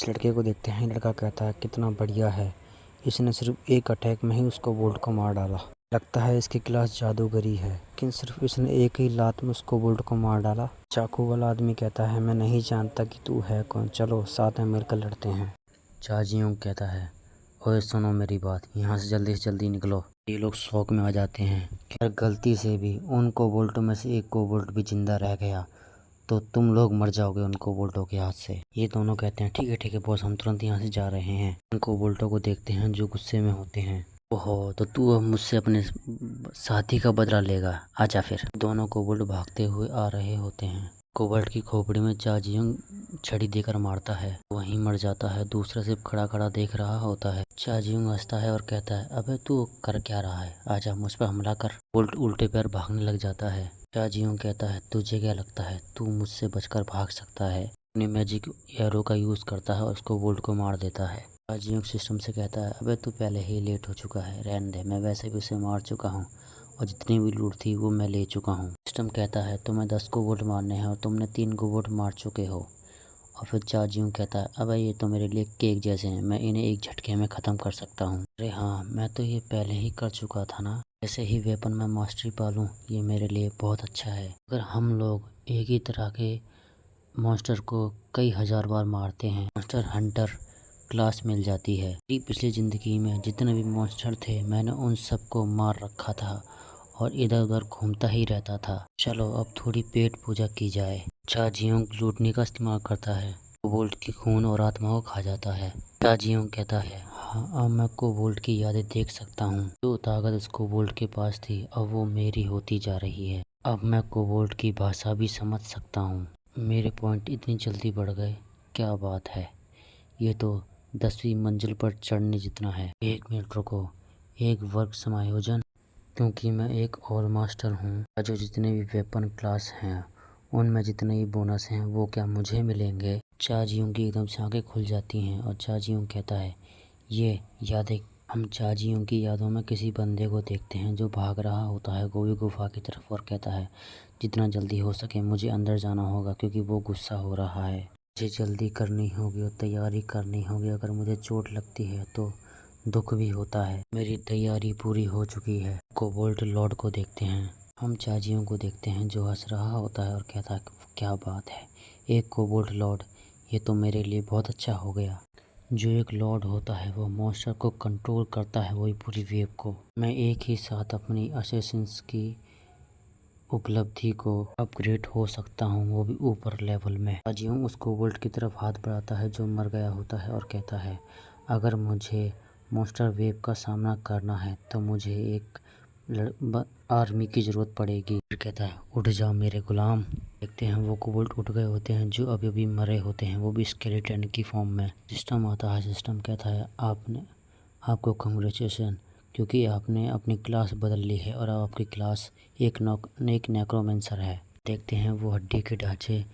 इस लड़के को देखते हैं। लड़का कहता है कितना बढ़िया है, इसने सिर्फ एक अटैक में ही उसको बोल्ट को मार डाला। लगता है इसकी क्लास जादूगरी है, लेकिन सिर्फ इसने एक ही लात में उसको बोल्ट को मार डाला। चाकू वाला आदमी कहता है मैं नहीं जानता कि तू है कौन, चलो साथ में मिलकर लड़ते हैं। चा जियोंग कहता है ओए सुनो मेरी बात, यहाँ से जल्दी निकलो। ये लोग शौक में आ जाते हैं। अगर गलती से भी उन कोबोल्टों में से एक कोबोल्ट भी जिंदा रह गया तो तुम लोग मर जाओगे उन कोबोल्टों के हाथ से। ये दोनों कहते हैं ठीक है बॉस, हम तुरंत यहाँ से जा रहे हैं। उन कोबोल्टों को देखते हैं जो गुस्से में होते हैं। ओहो, तो तू अब मुझसे अपने साथी का बदला लेगा, आजा फिर। दोनों कोबोल्ट भागते हुए आ रहे होते हैं। कोबोल्ट की खोपड़ी में चा जियोंग छड़ी देकर मारता है, वहीं मर जाता है। दूसरा सिर्फ खड़ा देख रहा होता है। चा जियोंग हंसता है और कहता है अबे तू कर क्या रहा है, आजा मुझ पर हमला कर। कोबोल्ट उल्टे पैर भागने लग जाता है। चा जियोंग कहता है तुझे क्या लगता है तू मुझसे बचकर भाग सकता है। अपनी मैजिक एरो का यूज करता है और उसको बोल्ट को मार देता है। चा जियोंग सिस्टम से कहता है अबे तू पहले ही लेट हो चुका है, रहने दे, मैं वैसे भी उसे मार चुका हूँ और जितनी भी लूट थी वो मैं ले चुका हूँ। सिस्टम कहता है तुम्हें 10 को वोट मारने हैं और तुमने 3 को वोट मार चुके हो। और फिर चा जियोंग कहता है अबे ये तो मेरे लिए केक जैसे हैं, मैं इन्हें एक झटके में ख़त्म कर सकता हूँ। अरे हाँ, मैं तो ये पहले ही कर चुका था ना। ऐसे ही वेपन में मास्टरी पालूँ, ये मेरे लिए बहुत अच्छा है। अगर हम लोग एक ही तरह के मॉन्स्टर को कई हजार बार मारते हैं, मॉन्स्टर हंटर क्लास मिल जाती है। मेरी पिछली ज़िंदगी में जितने भी मॉन्स्टर थे मैंने उन सबको मार रखा था और इधर उधर घूमता ही रहता था। चलो अब थोड़ी पेट पूजा की जाए। चा जियोंग लूटने का इस्तेमाल करता है, कोबोल्ट की खून और आत्मा को खा जाता है। चा जियोंग कहता है हाँ, अब मैं कोबोल्ट की यादें देख सकता हूँ। जो ताकत उस कोबोल्ट के पास थी अब वो मेरी होती जा रही है। अब मैं कोबोल्ट की भाषा भी समझ सकता हूँ। मेरे पॉइंट इतनी जल्दी बढ़ गए, क्या बात है। ये तो 10वीं मंजिल पर चढ़ने जितना है। 1 मिनट रुको, एक वर्ग समायोजन, क्योंकि मैं एक और मास्टर हूँ। जो जितने भी वेपन क्लास हैं उनमें जितने भी बोनस हैं वो क्या मुझे मिलेंगे। चा जियोंग की एकदम से आंखें खुल जाती हैं और चा जियोंग कहता है ये यादें। हम चा जियोंग की यादों में किसी बंदे को देखते हैं जो भाग रहा होता है गोभी गुफा की तरफ और कहता है जितना जल्दी हो सके मुझे अंदर जाना होगा क्योंकि वो गुस्सा हो रहा है। मुझे जल्दी करनी होगी और तैयारी करनी होगी। अगर मुझे चोट लगती है तो दुख भी होता है। मेरी तैयारी पूरी हो चुकी है। कोबोल्ट लॉर्ड को देखते हैं। हम चा जियोंग को देखते हैं जो हंस रहा होता है और कहता है क्या बात है, एक कोबोल्ट लॉर्ड, ये तो मेरे लिए बहुत अच्छा हो गया। जो एक लॉर्ड होता है वो मॉन्स्टर को कंट्रोल करता है, वही पूरी वेव को। मैं एक ही साथ अपनी असैसिन्स की उपलब्धि को अपग्रेड हो सकता हूँ, वो भी ऊपर लेवल में। चा जियोंग उस कोबोल्ट की तरफ हाथ बढ़ाता है जो मर गया होता है और कहता है अगर मुझे मॉन्स्टर वेव का सामना करना है तो मुझे एक आर्मी की ज़रूरत पड़ेगी। फिर कहता है उठ जाओ मेरे गुलाम। देखते हैं वो कोबोल्ट उठ गए होते हैं जो अभी अभी मरे होते हैं, वो भी स्केलेटन की फॉर्म में। सिस्टम आता है। सिस्टम कहता है आपको कंग्रेचुलेशन, क्योंकि आपने अपनी क्लास बदल ली है और अब आपकी क्लास एक नेक्रोमेंसर है। देखते हैं वो हड्डी के ढांचे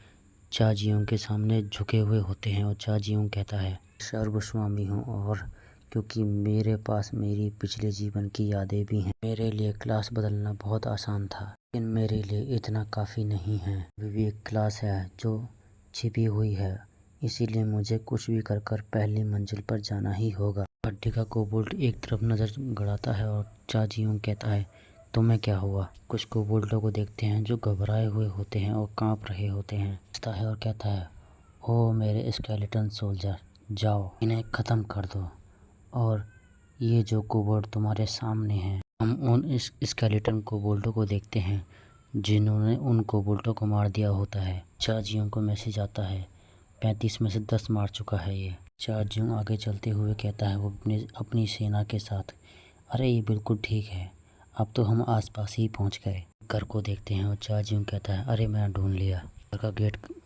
चा जियोंग के सामने झुके हुए होते हैं और चा जियोंग कहता है सर्वस्वामी हूँ और क्योंकि मेरे पास मेरी पिछले जीवन की यादें भी हैं। मेरे लिए क्लास बदलना बहुत आसान था, लेकिन मेरे लिए इतना काफ़ी नहीं है। अभी भी एक क्लास है जो छिपी हुई है, इसीलिए मुझे कुछ भी कर पहली मंजिल पर जाना ही होगा। हड्डी का कोबोल्ट एक तरफ नज़र गड़ाता है और चा जियोंग कहता है तुम्हें क्या हुआ। कुछ कोबोल्टों को देखते हैं जो घबराए हुए होते हैं और कांप रहे होते हैं। हंसता है और कहता है ओ मेरे स्केलेटन सोल्जर, जाओ इन्हें ख़त्म कर दो। और ये जो कोबोल्ट तुम्हारे सामने हैं, हम उन स्केलेटन कोबोल्टों को देखते हैं जिन्होंने उन कोबोल्टों को मार दिया होता है। चा जियोंग को मैसेज आता है 35 में से 10 मार चुका है ये। चा जियोंग आगे चलते हुए कहता है वो अपनी सेना के साथ, अरे ये बिल्कुल ठीक है, अब तो हम आसपास ही पहुंच गए। घर को देखते हैं और चा जियोंग कहता है अरे मैंने ढूंढ लिया।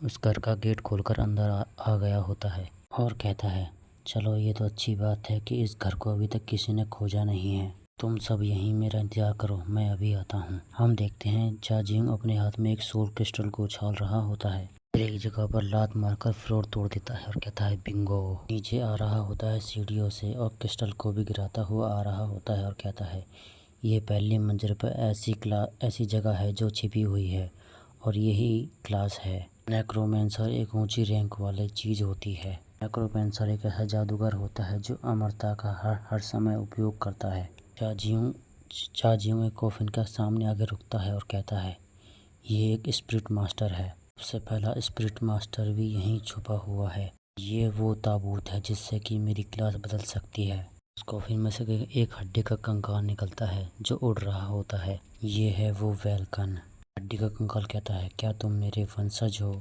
उस घर का गेट खोलकर अंदर आ गया होता है और कहता है चलो ये तो अच्छी बात है कि इस घर को अभी तक किसी ने खोजा नहीं है। तुम सब यहीं मेरा इंतजार करो, मैं अभी आता हूँ। हम देखते हैं चा जियोंग अपने हाथ में एक सोल क्रिस्टल को उछाल रहा होता है, फिर एक जगह पर लात मारकर फ्लोर तोड़ देता है और कहता है बिंगो। नीचे आ रहा होता है सीढ़ियों से और क्रिस्टल को भी गिराता हुआ आ रहा होता है और कहता है ये पहली मंजिल पर ऐसी जगह है जो छिपी हुई है और यही क्लास है। नेक्रोमेंसर एक ऊंची रैंक वाली चीज़ होती है। नेक्रोमैंसर एक ऐसा जादूगर होता है जो अमरता का हर समय उपयोग करता है। चाजियों एक कॉफिन के सामने आगे रुकता है और कहता है, ये एक स्पिरिट मास्टर है। सबसे पहला स्पिरिट मास्टर भी यहीं छुपा हुआ है। ये वो ताबूत है जिससे कि मेरी क्लास बदल सकती है। उस कॉफिन में से एक हड्डी का कंकाल निकलता है जो उड़ रहा होता है। ये है वो वेलकन। हड्डी का कंकाल कहता है, क्या तुम मेरे वंशज हो?